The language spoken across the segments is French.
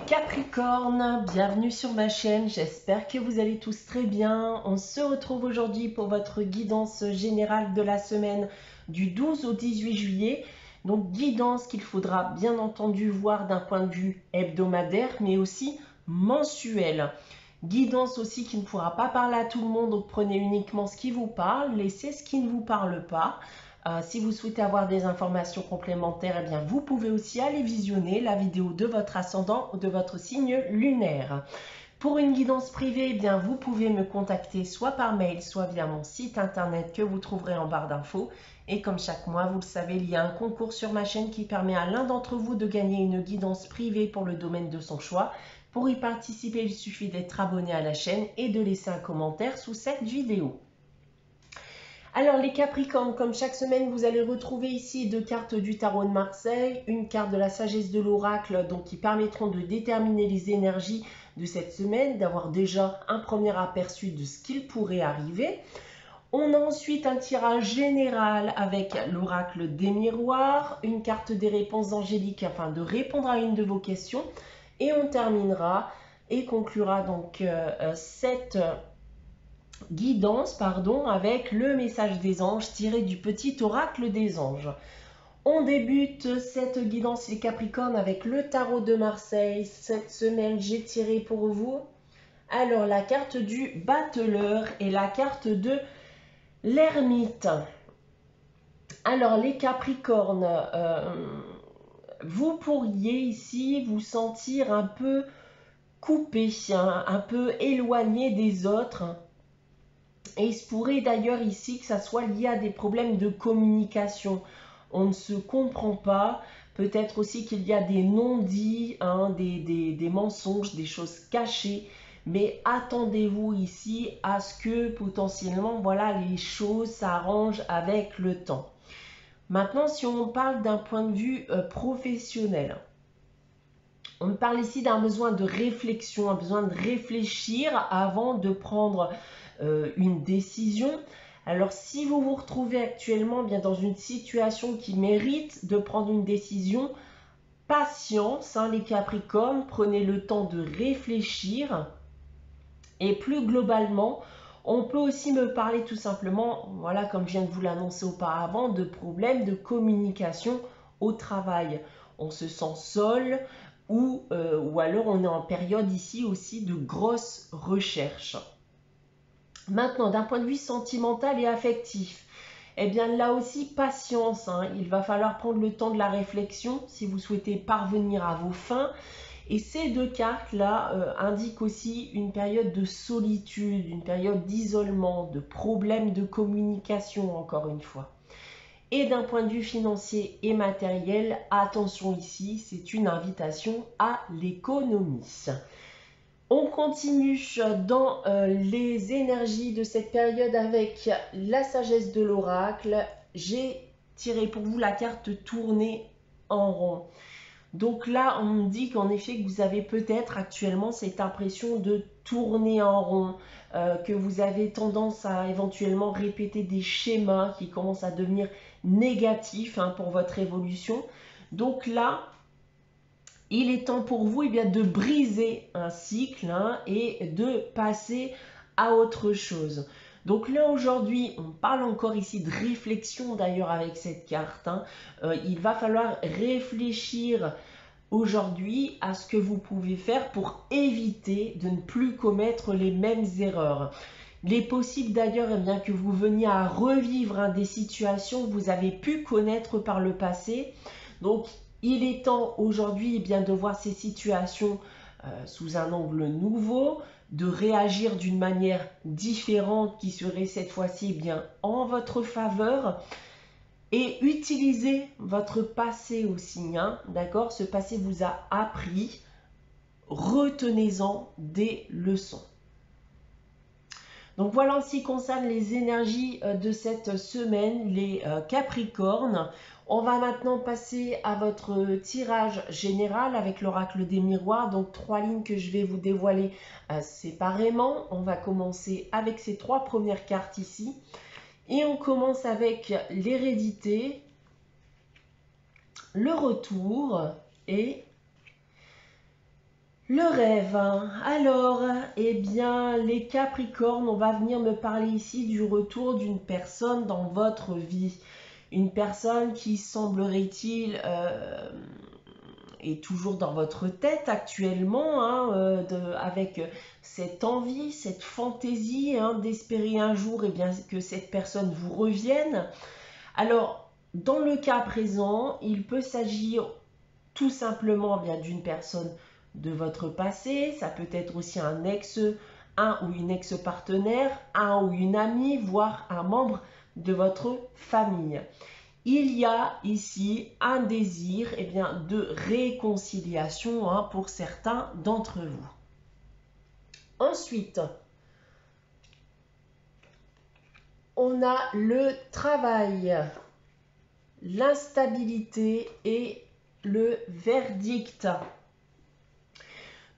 Capricornes, bienvenue sur ma chaîne, j'espère que vous allez tous très bien. On se retrouve aujourd'hui pour votre guidance générale de la semaine du 12 au 18 juillet. Donc guidance qu'il faudra bien entendu voir d'un point de vue hebdomadaire mais aussi mensuel. Guidance aussi qui ne pourra pas parler à tout le monde, donc prenez uniquement ce qui vous parle, laissez ce qui ne vous parle pas. Si vous souhaitez avoir des informations complémentaires, eh bien, vous pouvez aussi aller visionner la vidéo de votre ascendant ou de votre signe lunaire. Pour une guidance privée, eh bien, vous pouvez me contacter soit par mail, soit via mon site internet que vous trouverez en barre d'infos. Et comme chaque mois, vous le savez, il y a un concours sur ma chaîne qui permet à l'un d'entre vous de gagner une guidance privée pour le domaine de son choix. Pour y participer, il suffit d'être abonné à la chaîne et de laisser un commentaire sous cette vidéo. Alors les Capricornes, comme chaque semaine, vous allez retrouver ici deux cartes du tarot de Marseille, une carte de la sagesse de l'oracle, donc qui permettront de déterminer les énergies de cette semaine, d'avoir déjà un premier aperçu de ce qu'il pourrait arriver. On a ensuite un tirage général avec l'oracle des miroirs, une carte des réponses angéliques afin de répondre à une de vos questions. Et on terminera et conclura donc cette guidance avec le message des anges tiré du petit oracle des anges. On débute cette guidance les Capricornes avec le tarot de Marseille. Cette semaine, j'ai tiré pour vous alors la carte du battleur et la carte de l'ermite. Alors les Capricornes, vous pourriez ici vous sentir un peu coupé, un peu éloigné des autres. Et il se pourrait d'ailleurs ici que ça soit lié à des problèmes de communication. On ne se comprend pas. Peut-être aussi qu'il y a des non-dits, des mensonges, des choses cachées. Mais attendez-vous ici à ce que potentiellement, voilà, les choses s'arrangent avec le temps. Maintenant, si on parle d'un point de vue professionnel, on parle ici d'un besoin de réflexion, un besoin de réfléchir avant de prendre une décision. Alors si vous vous retrouvez actuellement bien dans une situation qui mérite de prendre une décision, patience les Capricornes, prenez le temps de réfléchir. Et plus globalement, on peut aussi me parler tout simplement, voilà, comme je viens de vous l'annoncer auparavant, de problèmes de communication au travail. On se sent seul ou alors on est en période ici aussi de grosses recherches. Maintenant, d'un point de vue sentimental et affectif, eh bien là aussi, patience. Il va falloir prendre le temps de la réflexion si vous souhaitez parvenir à vos fins. Et ces deux cartes-là indiquent aussi une période de solitude, une période d'isolement, de problèmes de communication, encore une fois. Et d'un point de vue financier et matériel, attention ici, c'est une invitation à l'économie. On continue dans les énergies de cette période avec la sagesse de l'oracle. J'ai tiré pour vous la carte tournée en rond. Donc là, on me dit qu'en effet, que vous avez peut-être actuellement cette impression de tourner en rond, que vous avez tendance à éventuellement répéter des schémas qui commencent à devenir négatifs pour votre évolution. Donc là, il est temps pour vous de briser un cycle et de passer à autre chose. Donc là aujourd'hui, on parle encore ici de réflexion d'ailleurs avec cette carte. Il va falloir réfléchir aujourd'hui à ce que vous pouvez faire pour éviter de ne plus commettre les mêmes erreurs. Il est possible d'ailleurs que vous veniez à revivre des situations que vous avez pu connaître par le passé. Donc il est temps aujourd'hui de voir ces situations sous un angle nouveau, de réagir d'une manière différente qui serait cette fois-ci en votre faveur et utilisez votre passé aussi, d'accord? Ce passé vous a appris, retenez-en des leçons. Donc voilà en ce qui concerne les énergies de cette semaine, les Capricornes. On va maintenant passer à votre tirage général avec l'oracle des miroirs. Donc 3 lignes que je vais vous dévoiler séparément. On va commencer avec ces 3 premières cartes ici. Et on commence avec l'hérédité, le retour et Le rêve. Alors, eh bien, les Capricornes, on va venir me parler ici du retour d'une personne dans votre vie. Une personne qui semblerait-il est toujours dans votre tête actuellement, hein, avec cette envie, cette fantaisie d'espérer un jour eh bien, que cette personne vous revienne. Alors, dans le cas présent, il peut s'agir tout simplement bien d'une personne de votre passé, ça peut être aussi un ou une ex-partenaire, un ou une amie, voire un membre de votre famille. Il y a ici un désir eh bien, de réconciliation pour certains d'entre vous. Ensuite, on a le travail, l'instabilité et le verdict.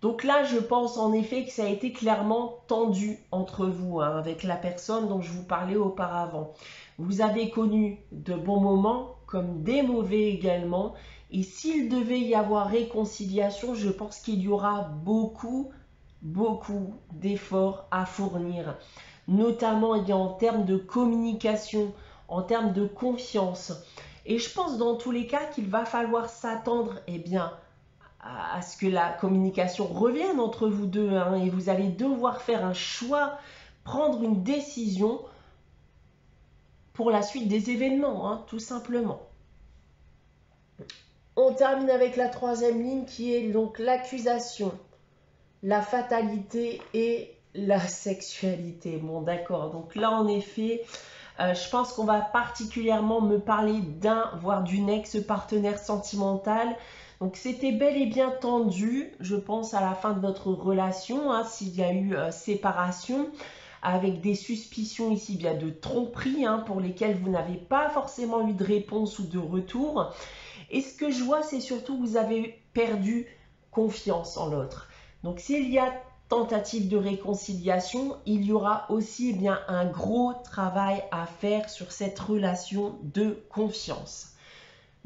Donc là, je pense en effet que ça a été clairement tendu entre vous, avec la personne dont je vous parlais auparavant. Vous avez connu de bons moments comme des mauvais également. Et s'il devait y avoir réconciliation, je pense qu'il y aura beaucoup d'efforts à fournir. Notamment en termes de communication, en termes de confiance. Et je pense dans tous les cas qu'il va falloir s'attendre à ce que la communication revienne entre vous deux, et vous allez devoir faire un choix, prendre une décision pour la suite des événements, tout simplement. On termine avec la troisième ligne qui est donc l'accusation, la fatalité et la sexualité. Bon, d'accord, donc là en effet, je pense qu'on va particulièrement me parler d'un, voire d'une ex-partenaire sentimentale. Donc c'était bel et bien tendu, je pense, à la fin de votre relation, s'il y a eu séparation, avec des suspicions ici bien de tromperie, pour lesquelles vous n'avez pas forcément eu de réponse ou de retour. Et ce que je vois, c'est surtout que vous avez perdu confiance en l'autre. Donc s'il y a tentative de réconciliation, il y aura aussi un gros travail à faire sur cette relation de confiance.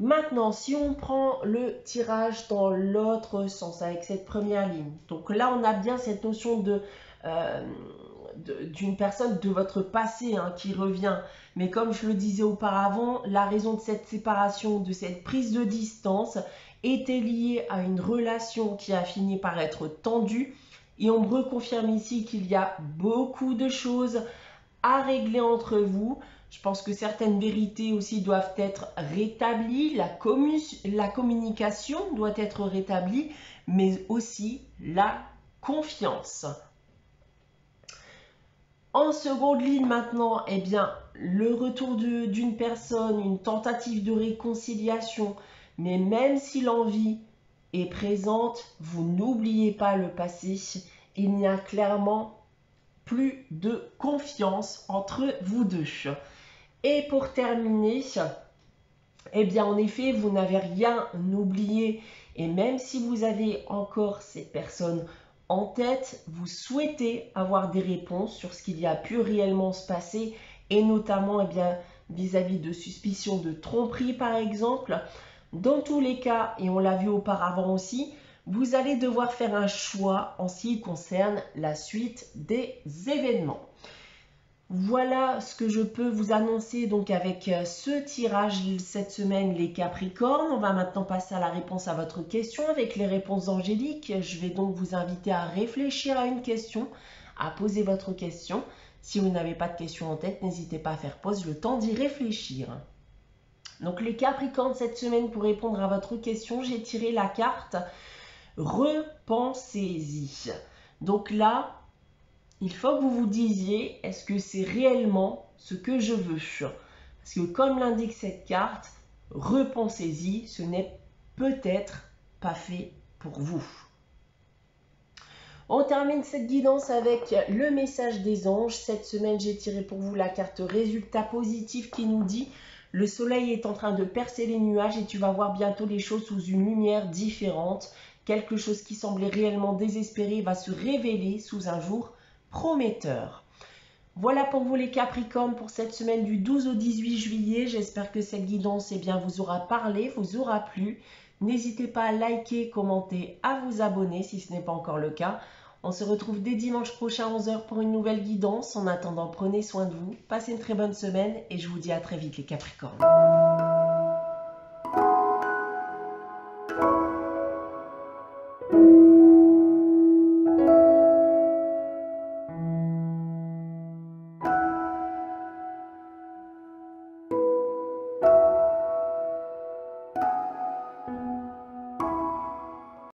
Maintenant, si on prend le tirage dans l'autre sens, avec cette première ligne, donc là on a bien cette notion d'une personne de votre passé qui revient. Mais comme je le disais auparavant, la raison de cette séparation, de cette prise de distance, était liée à une relation qui a fini par être tendue. Et on me reconfirme ici qu'il y a beaucoup de choses à régler entre vous. Je pense que certaines vérités aussi doivent être rétablies, la communication doit être rétablie, mais aussi la confiance. En seconde ligne maintenant, le retour d'une personne, une tentative de réconciliation, mais même si l'envie est présente, vous n'oubliez pas le passé, il n'y a clairement plus de confiance entre vous deux. Et pour terminer, en effet, vous n'avez rien oublié. Et même si vous avez encore cette personne en tête, vous souhaitez avoir des réponses sur ce qu'il y a pu réellement se passer, et notamment vis-à-vis de suspicions de tromperie par exemple. Dans tous les cas, et on l'a vu auparavant aussi, vous allez devoir faire un choix en ce qui concerne la suite des événements. Voilà ce que je peux vous annoncer donc avec ce tirage cette semaine, les Capricornes. On va maintenant passer à la réponse à votre question avec les réponses angéliques. Je vais donc vous inviter à réfléchir à une question, à poser votre question. Si vous n'avez pas de question en tête, n'hésitez pas à faire pause, le temps d'y réfléchir. Donc les Capricornes, cette semaine, pour répondre à votre question, j'ai tiré la carte « Repensez-y ». Donc là, il faut que vous vous disiez, est-ce que c'est réellement ce que je veux? Parce que comme l'indique cette carte, repensez-y, ce n'est peut-être pas fait pour vous. On termine cette guidance avec le message des anges. Cette semaine, j'ai tiré pour vous la carte résultat positif qui nous dit « Le soleil est en train de percer les nuages et tu vas voir bientôt les choses sous une lumière différente. Quelque chose qui semblait réellement désespéré va se révéler sous un jour prometteur. » Voilà pour vous les Capricornes pour cette semaine du 12 au 18 juillet. J'espère que cette guidance vous aura parlé, vous aura plu. N'hésitez pas à liker, commenter, à vous abonner si ce n'est pas encore le cas. On se retrouve dès dimanche prochain à 11 h pour une nouvelle guidance. En attendant, prenez soin de vous, passez une très bonne semaine et je vous dis à très vite les Capricornes.